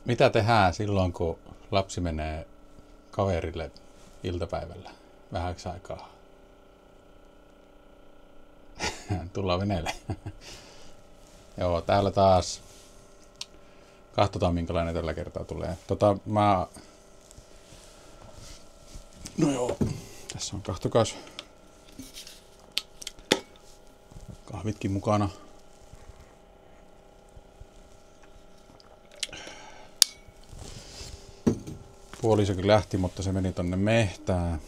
Mitä tehdään silloin, kun lapsi menee kaverille iltapäivällä vähäksi aikaa? Tullaan veneelle. Joo, täällä taas. Katsotaan minkälainen tällä kertaa tulee. No joo, tässä on kahtokas. Kahvitkin mukana. Puolisokin lähti, mutta se meni tonne mehtään.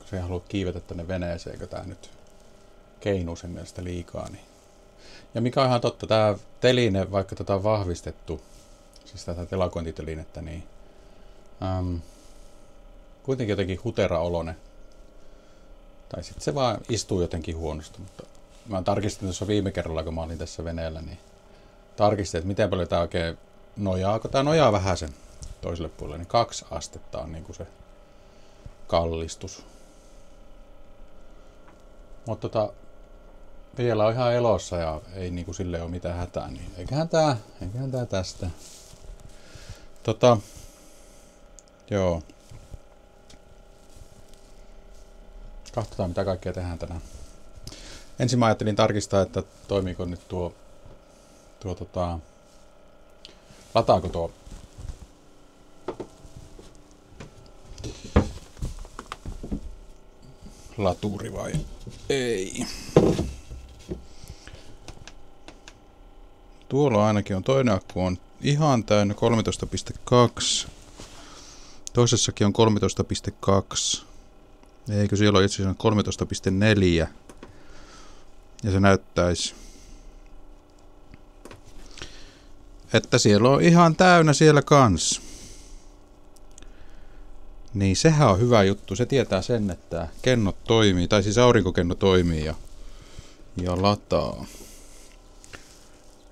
Se ei halua kiivetä tänne veneeseen, eikö tää nyt keinuu sen mielestä liikaa. Niin. Ja mikä on ihan totta, tää teline, vaikka tätä on vahvistettu, siis tätä telakointitelinettä, niin kuitenkin jotenkin hutera-oloinen. Tai sitten se vaan istuu jotenkin huonosti, mutta mä tarkistin tuossa viime kerralla, kun mä olin tässä veneellä, niin tarkistin, että miten paljon tää oikein nojaa, kun tää nojaa vähän sen toiselle puolelle, niin 2 astetta on niinku se kallistus. Mutta vielä on ihan elossa ja ei niinku sille ole mitään hätää, niin eiköhän tää tästä. Joo. Katsotaan mitä kaikkea tehdään tänään. Ensin mä ajattelin tarkistaa, että toimiiko nyt lataako tuo laturi vai ei. Tuolla ainakin on toinen akku on ihan täynnä 13.2. Toisessakin on 13.2. Eikö siellä ole itse asiassa 13.4. Ja se näyttäisi, että siellä on ihan täynnä siellä kans. Niin sehän on hyvä juttu. Se tietää sen, että kennot toimii, tai siis aurinkokenno toimii ja lataa.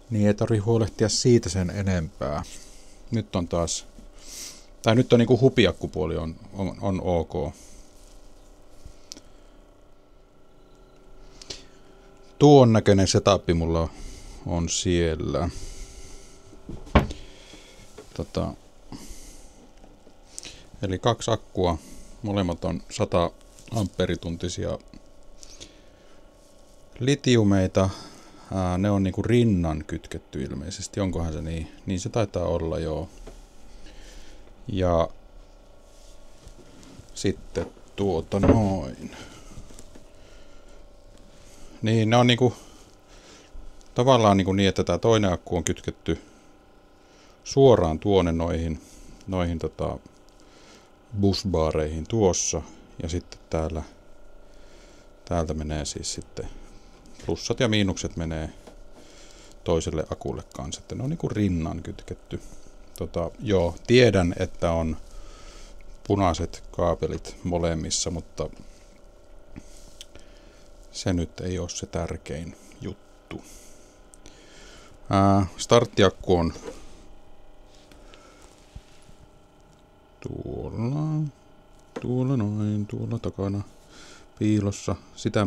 Niin ei tarvitse huolehtia siitä sen enempää. Nyt on taas, tai nyt on niinku hupiakkupuoli on ok. Tuon näköinen setup mulla on siellä. Eli 2 akkua, molemmat on 100 amperituntisia litiumeita. Ne on niinku rinnan kytketty ilmeisesti, onkohan se niin? Niin se taitaa olla, joo. Ja sitten noin. Niin, ne on niinku tavallaan niin, että tämä toinen akku on kytketty suoraan tuonne noihin busbaareihin tuossa. Ja sitten täältä menee siis sitten plussat ja miinukset menee toiselle akulle kanssa. Että ne on niinku rinnan kytketty. Joo, tiedän, että on punaiset kaapelit molemmissa, mutta se nyt ei ole se tärkein juttu. Starttiakku on tuolla takana piilossa. Sitä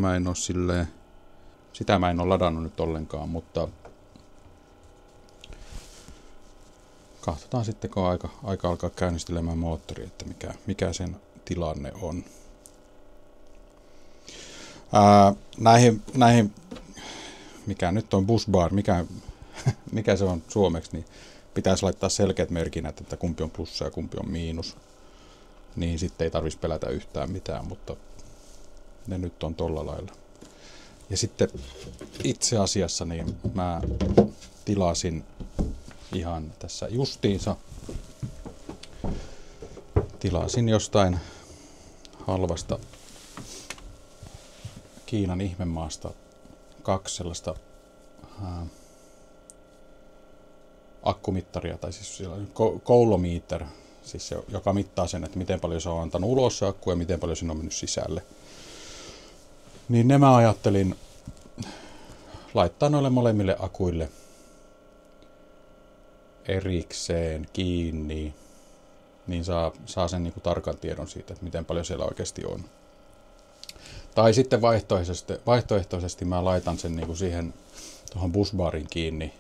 mä en ole ladannut nyt ollenkaan, mutta katsotaan sitten, kun aika alkaa käynnistelemään moottori, että mikä sen tilanne on. Näihin, mikä nyt on busbar, mikä se on suomeksi, niin pitäisi laittaa selkeät merkinnät, että kumpi on plussa ja kumpi on miinus. Niin sitten ei tarvitsisi pelätä yhtään mitään, mutta ne nyt on tolla lailla. Ja sitten itse asiassa niin mä tilasin ihan tässä justiinsa. Tilasin jostain halvasta Kiinan ihmemaasta 2 sellaista akkumittaria, tai siis coulometer, siis se, joka mittaa sen, että miten paljon se on antanut ulos se akku ja miten paljon siinä on mennyt sisälle. Niin ne mä ajattelin laittaa noille molemmille akuille erikseen kiinni, niin saa sen niinku tarkan tiedon siitä, että miten paljon siellä oikeasti on. Tai sitten vaihtoehtoisesti mä laitan sen niinku siihen tuohon busbarin kiinni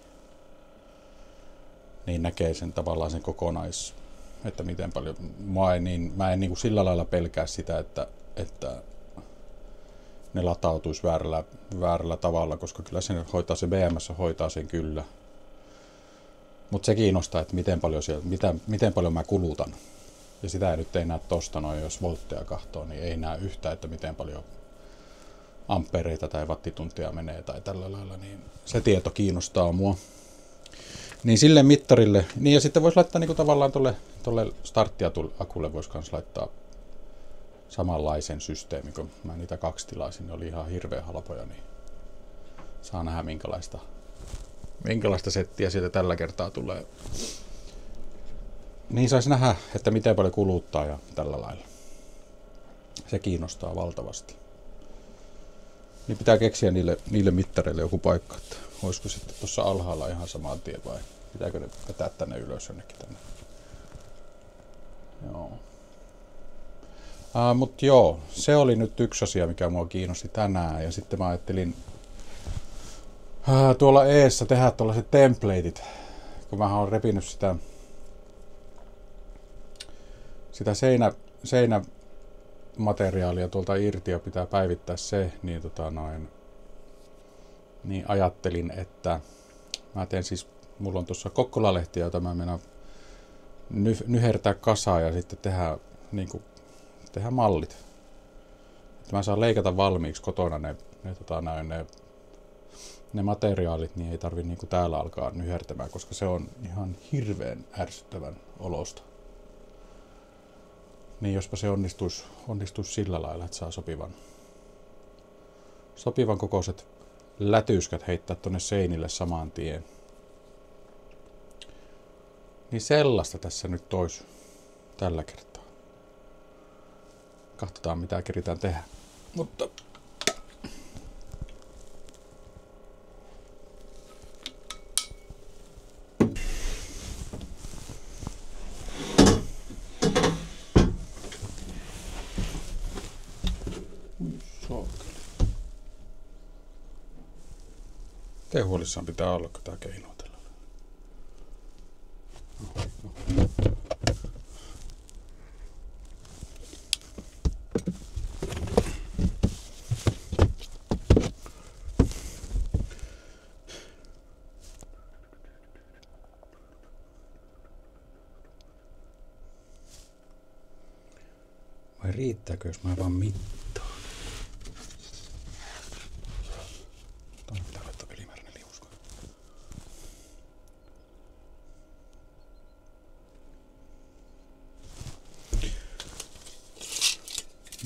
niin näkee sen tavallaan sen että miten paljon. Mä en niin kuin sillä lailla pelkää sitä, että ne latautuisi väärällä tavalla, koska kyllä se BMS hoitaa sen kyllä. Mutta se kiinnostaa, että miten paljon mä kulutan. Ja sitä nyt ei näe tosta noin, jos voltteja kahtoo, niin ei näe yhtään, että miten paljon ampereita tai wattituntia menee tai tällä lailla. Niin se tieto kiinnostaa mua. Niin sille mittarille, niin ja sitten voisi laittaa niinku tavallaan tuolle starttiakulle voisi kans laittaa samanlaisen systeemin, kun mä niitä 2 tilasin, ne oli ihan hirveän halpoja, niin saa nähdä minkälaista settiä sieltä tällä kertaa tulee. Niin saisi nähdä, että miten paljon kuluttaa ja tällä lailla. Se kiinnostaa valtavasti. Niin pitää keksiä niille mittareille joku paikka, että olisiko sitten tuossa alhaalla ihan saman tien vai pitääkö ne vetää tänne ylös jonnekin tänne. Joo. Mutta joo, se oli nyt yksi asia, mikä mua kiinnosti tänään. Ja sitten mä ajattelin tuolla eessä tehdä tuollaiset templateit, kun mä oon repinyt sitä seinämateriaalia tuolta irti ja pitää päivittää se, niin, niin ajattelin, että mä teen siis, mulla on tuossa Kokkola-lehtiä, jota mä menen nyhertää kasaan ja sitten tehdä mallit. Että mä saan leikata valmiiksi kotona ne materiaalit, niin ei tarvi niinku täällä alkaa nyhertämään, koska se on ihan hirveän ärsyttävän olosta. Niin jospa se onnistuisi sillä lailla, että saa sopivan kokoiset lätyskät heittää tonne seinille saman tien. Niin sellaista tässä nyt olisi tällä kertaa. Katsotaan mitä keritään tehdä. Mutta miten huolissaan pitää olla, kun tää keinuu tällä. Vai riittääkö, jos mä vaan mittaan?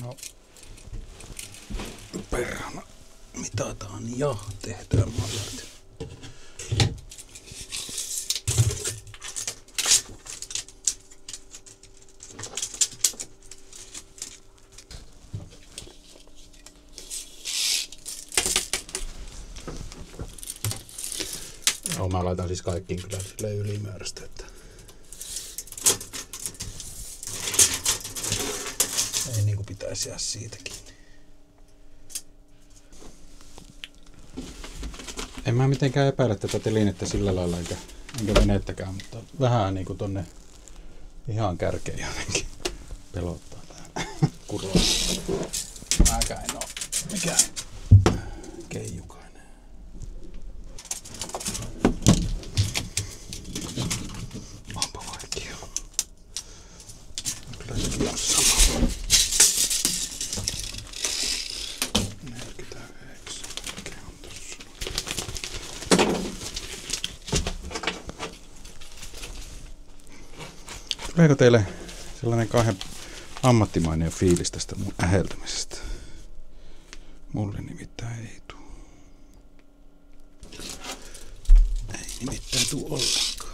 No, perhana, mitataan ja tehdään mallit. Joo, mä laitan siis kaikkiin kyllä silleen ylimääräistä, että ei niinku pitäisi jää siitäkin. En mä mitenkään epäile tätä telinettä sillä lailla enkä venettäkään, mutta vähän niinku tonne ihan kärkeen jotenkin pelottaa tää kuroa. Mäkään en oo mikään keijukainen. Onpa vaikea. Kyllä sekin on sama. 49. Mikä on tossa? Tuleeko teille sellainen kahden ammattimainen fiilis tästä mun äheltämisestä? Mulle nimittäin ei tuu. Ei nimittäin tuu ollenkaan.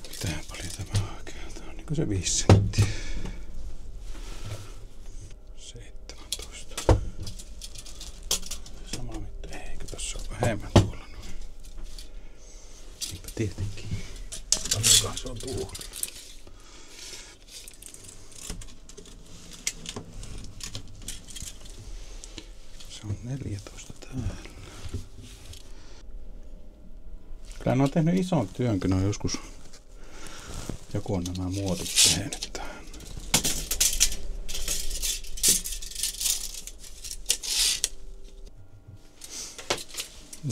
Mitähän paljon tämä oikein? Tää on niinku se 5 senttiä. 17. Sama mitta. Eikö tossa on vähemmän tuolla noin? Niinpä tietenkin. Paljonkaan se on tuolla. 14 täällä. Kyllä ne on tehnyt ison työn, kun ne on joskus joku on nämä muotit tehnyt tähän.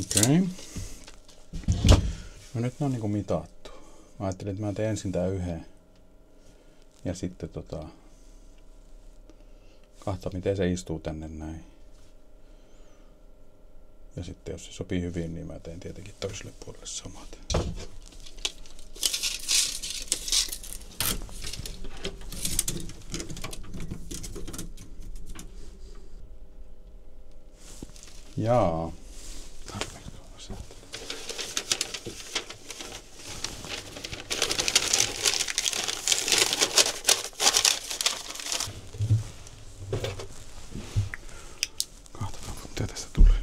Okei. No nyt ne on niinku mitattu. Mä ajattelin, että mä teen ensin tää yhden. Ja sitten kahta, miten se istuu tänne näin. Ja sitten jos se sopii hyvin, niin mä teen tietenkin toiselle puolelle samat. Jaa. Katsotaan, mitä tästä tulee.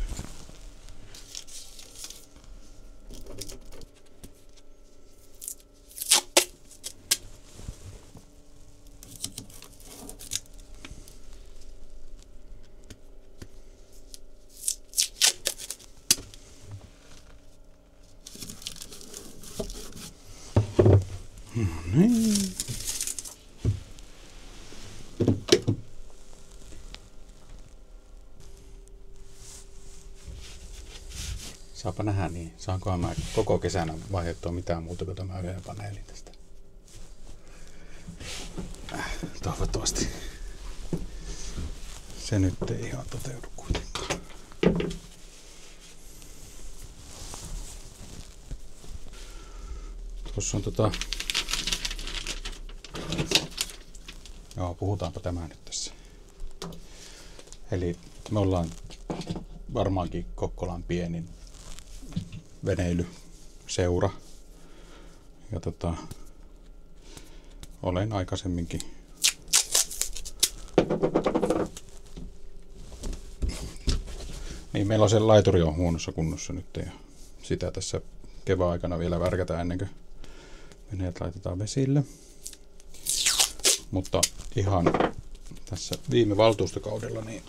Niin. Saapa nähdä niin. Saankohan mä koko kesänä vaihdettua mitään muuta kuin tämä yhden paneelin tästä. Toivottavasti. Se nyt ei ihan toteudu kuitenkaan. Tuossa on Joo, puhutaanpa tämä nyt tässä. Eli me ollaan varmaankin Kokkolan pienin veneilyseura. Ja olen aikaisemminkin niin meillä on se laituri on huonossa kunnossa nyt ja sitä tässä kevään aikana vielä värkätään ennen kuin veneet laitetaan vesille. Mutta ihan tässä viime valtuustokaudella niin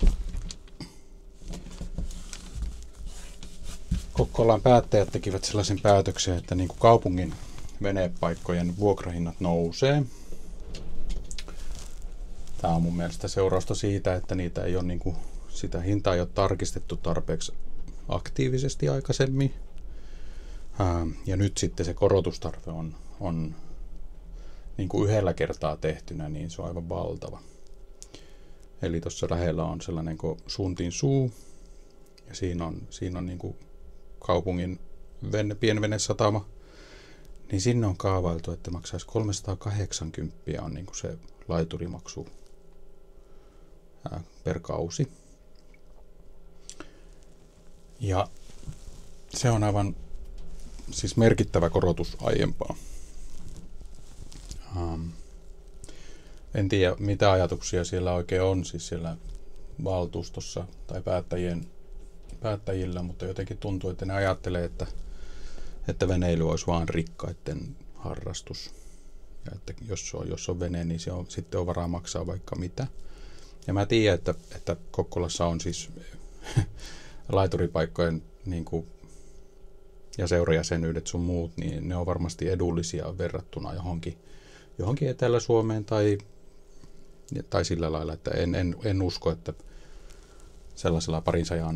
Kokkolan päättäjät tekivät sellaisen päätöksen, että niin kuin kaupungin venepaikkojen vuokrahinnat nousee. Tämä on mun mielestä seurausta siitä, että niitä ei ole, niin kuin, sitä hintaa ei ole tarkistettu tarpeeksi aktiivisesti aikaisemmin. Ja nyt sitten se korotustarve on niin kuin yhdellä kertaa tehtynä, niin se on aivan valtava. Eli tuossa lähellä on sellainen kuin Suntin suu, ja siinä on niin kuin kaupungin pienvenesatama, niin sinne on kaavailtu, että maksaisi 380 on niin kuin se laiturimaksu per kausi. Ja se on aivan siis merkittävä korotus aiempaa. En tiedä, mitä ajatuksia siellä oikein on, siis siellä valtuustossa tai päättäjillä, mutta jotenkin tuntuu, että ne ajattelee, että veneily olisi vaan rikkaiden harrastus. Ja että jos on vene, niin sitten on varaa maksaa vaikka mitä. Ja mä tiedän, että Kokkolassa on siis laituripaikkojen niin kuin, ja seurajäsenyydet sun muut, niin ne on varmasti edullisia verrattuna johonkin Etelä-Suomeen tai sillä lailla, että en usko, että sellaisella 200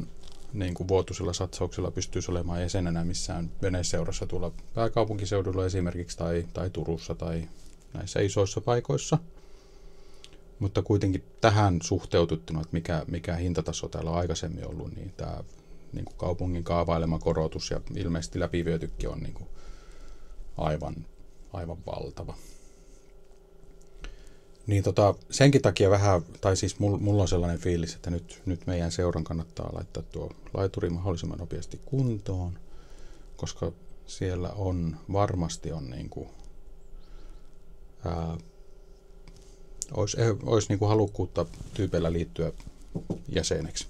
niin kuin vuotuisella satsauksella pystyisi olemaan jäsenenä missään veneseurassa tuolla pääkaupunkiseudulla esimerkiksi tai Turussa tai näissä isoissa paikoissa. Mutta kuitenkin tähän suhteutettuna, että mikä hintataso täällä on aikaisemmin ollut, niin tämä niin kuin kaupungin kaavailema korotus ja ilmeisesti läpivietykki on niin kuin aivan valtava. Niin senkin takia vähän, tai siis mulla on sellainen fiilis, että nyt meidän seuran kannattaa laittaa tuo laituri mahdollisimman nopeasti kuntoon, koska siellä varmasti on niin kuin, olisi niin kuin halukkuutta tyypeillä liittyä jäseneksi.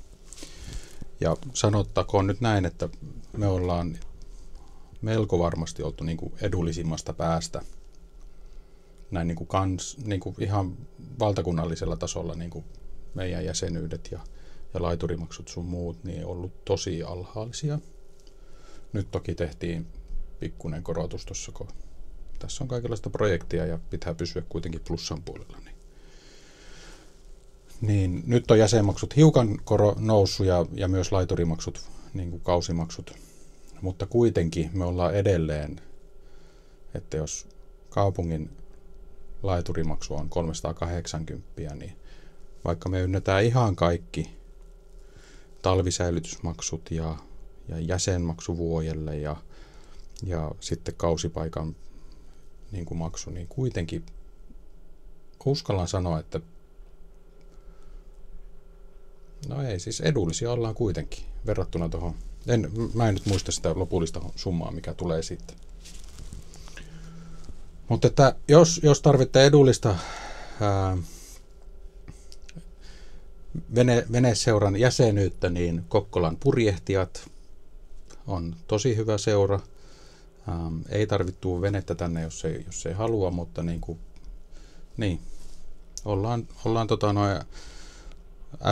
Ja sanottakoon nyt näin, että me ollaan melko varmasti oltu niin kuin edullisimmasta päästä näin niin kuin ihan valtakunnallisella tasolla niin kuin meidän jäsenyydet. Ja ja laiturimaksut sun muut, niin ollut tosi alhaallisia. Nyt toki tehtiin pikkuinen korotus tuossa, kun tässä on kaikenlaista projektia ja pitää pysyä kuitenkin plussan puolella. Niin nyt on jäsenmaksut hiukan noussut ja myös laiturimaksut, niin kuin kausimaksut. Mutta kuitenkin me ollaan edelleen, että jos kaupungin laiturimaksu on 380, niin vaikka me ynnätään ihan kaikki talvisäilytysmaksut ja jäsenmaksuvuojelle ja sitten kausipaikan niin kuin maksu, niin kuitenkin uskallan sanoa, että no ei, siis edullisia ollaan kuitenkin verrattuna tuohon. Mä en nyt muista sitä lopullista summaa, mikä tulee sitten. Mutta että jos tarvitte edullista veneseuran jäsenyyttä, niin Kokkolan purjehtijat on tosi hyvä seura. Ei tarvittu venettä tänne, jos ei halua, mutta niin ollaan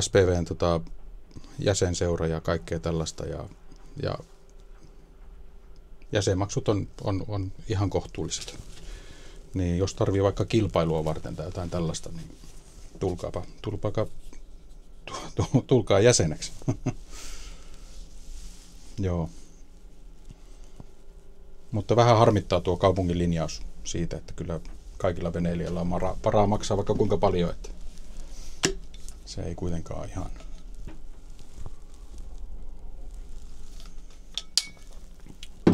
SPVn jäsenseura ja kaikkea tällaista ja jäsenmaksut on ihan kohtuulliset. Niin jos tarvii vaikka kilpailua varten tai jotain tällaista, niin tulkaa jäseneksi. Joo. Mutta vähän harmittaa tuo kaupungin linjaus siitä, että kyllä kaikilla veneilijöillä on varaa maksaa vaikka kuinka paljon, että se ei kuitenkaan ihan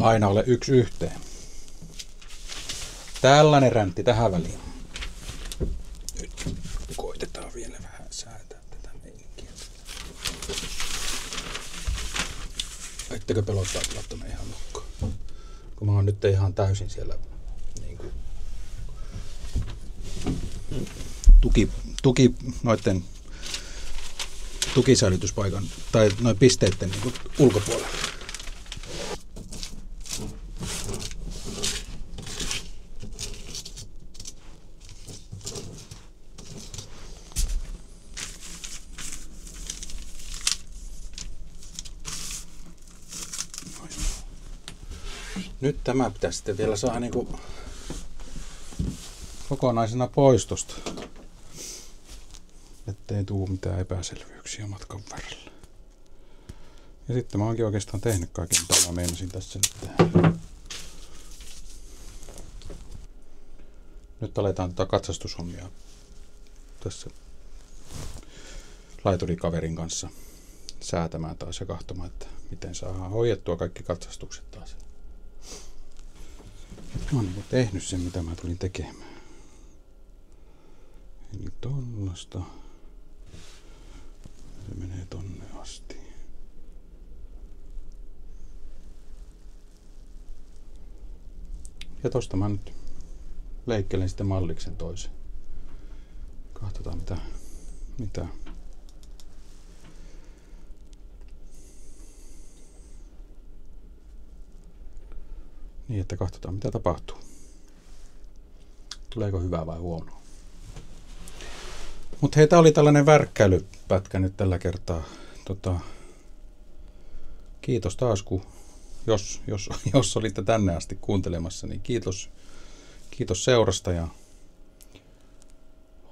aina ole yksi yhteen. Tällainen räntti tähän väliin. Nyt koitetaan vielä vähän säätää tätä meininkiä. Ettekö pelottaa tuonne ihan nukkaan? Kun mä oon nyt ihan täysin siellä niin kuin tuki noitten tukisäilytyspaikan tai noin pisteiden niin kuin ulkopuolella. Nyt tämä pitäisi sitten vielä saada niin kuin kokonaisena pois tosta, ettei tule mitään epäselvyyksiä matkan varrella. Ja sitten mä oonkin oikeastaan tehnyt kaiken, mitä mä meinasin tässä nyt tehdä. Nyt aletaan tätä katsastushommia tässä laiturikaverin kanssa säätämään taas ja katsomaan, että miten saadaan hoidettua kaikki katsastukset taas. Mä oon niin tehnyt sen, mitä mä tulin tekemään. Eli tollasta. Se menee tonne asti. Ja tosta mä nyt leikkelen sitten malliksen toisen. Katsotaan mitä. Niin, että katsotaan mitä tapahtuu. Tuleeko hyvää vai huonoa. Mutta hei, tää oli tällainen värkkäilypätkä nyt tällä kertaa. Kiitos taas, kun jos olitte tänne asti kuuntelemassa, niin kiitos seurasta ja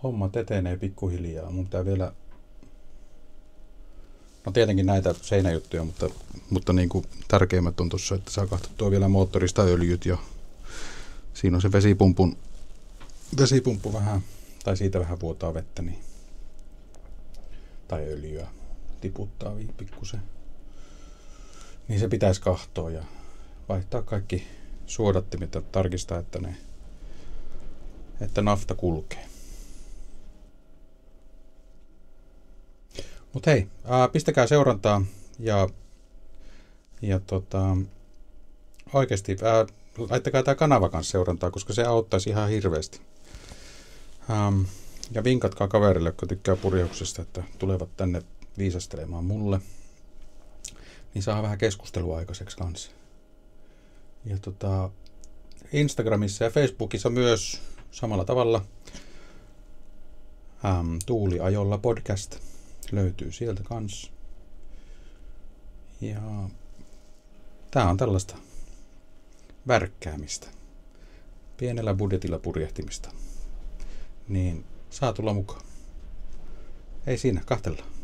hommat etenee pikkuhiljaa. Mun pitää vielä, no tietenkin näitä seinäjuttuja, mutta niin kuin tärkeimmät on tuossa, että saa katsottua vielä moottorista öljyt ja siinä on se vesipumppu vähän, tai siitä vähän vuotaa vettä, niin, tai öljyä tiputtaa pikkusen. Niin se pitäisi katsoa ja vaihtaa kaikki suodattimet ja tarkistaa, että nafta kulkee. Mut hei, pistäkää seurantaa ja oikeasti laittakaa tää kanava kanssa seurantaa, koska se auttaisi ihan hirveästi. Ja vinkatkaa kaverille, jotka tykkää purjehduksesta, että tulevat tänne viisastelemaan mulle. Niin saa vähän keskustelua aikaiseksi kanssa. Ja Instagramissa ja Facebookissa myös samalla tavalla Tuuliajolla podcast. löytyy sieltä kans. Ja tää on tällaista värkkäämistä. Pienellä budjetilla purjehtimista. Niin saa tulla mukaan. Ei siinä, katsellaan.